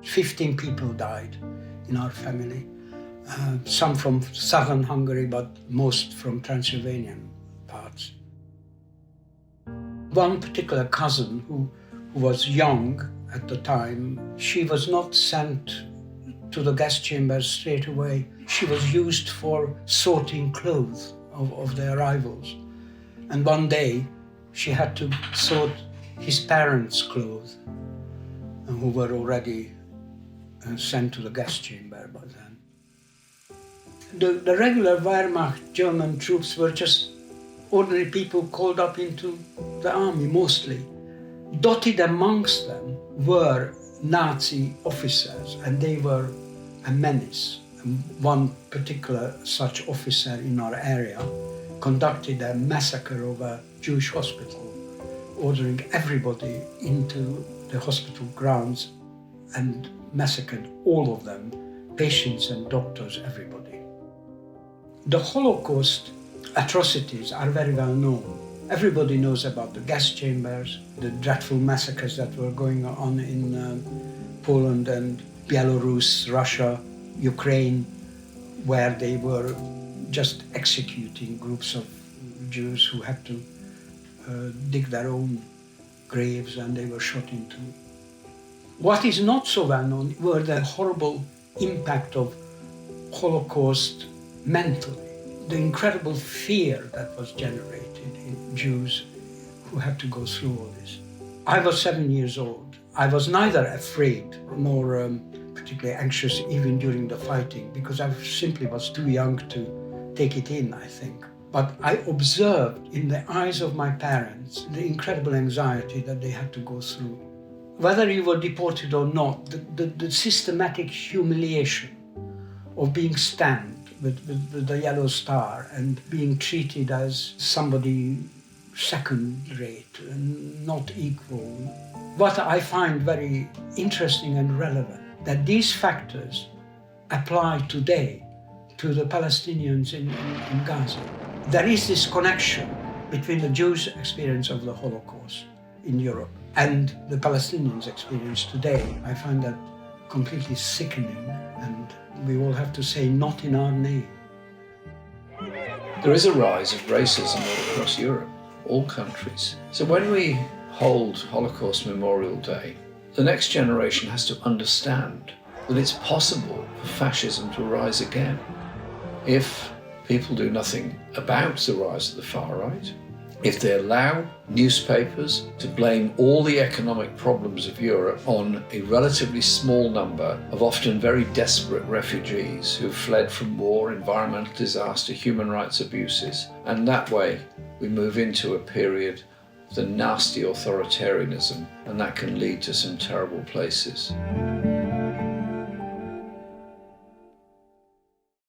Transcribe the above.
15 people died in our family. Some from southern Hungary, but most from Transylvanian parts. One particular cousin who was young at the time, she was not sent to the gas chambers straight away. She was used for sorting clothes of the arrivals. And one day she had to sort his parents' clothes, who were already sent to the gas chamber by then. The regular Wehrmacht German troops were just ordinary people called up into the army, mostly. Dotted amongst them were Nazi officers, and they were a menace. And one particular such officer in our area conducted a massacre of a Jewish hospital, ordering everybody into the hospital grounds and massacred all of them, patients and doctors, everybody. The Holocaust atrocities are very well known. Everybody knows about the gas chambers, the dreadful massacres that were going on in Poland and Belarus, Russia, Ukraine, where they were just executing groups of Jews who had to dig their own graves, and they were shot into. What is not so well known were the horrible impact of Holocaust mentally, the incredible fear that was generated in Jews who had to go through all this. I was 7 years old. I was neither afraid nor particularly anxious even during the fighting, because I simply was too young to take it in, I think. But I observed in the eyes of my parents the incredible anxiety that they had to go through. Whether you were deported or not, the systematic humiliation of being stamped with the yellow star and being treated as somebody second-rate and not equal. What I find very interesting and relevant, that these factors apply today to the Palestinians in Gaza. There is this connection between the Jews' experience of the Holocaust in Europe and the Palestinians' experience today. I find that completely sickening, and we all have to say, not in our name. There is a rise of racism all across Europe, all countries. So when we hold Holocaust Memorial Day, the next generation has to understand that it's possible for fascism to rise again if people do nothing about the rise of the far right, if they allow newspapers to blame all the economic problems of Europe on a relatively small number of often very desperate refugees who've fled from war, environmental disaster, human rights abuses, and that way we move into a period of the nasty authoritarianism, and that can lead to some terrible places.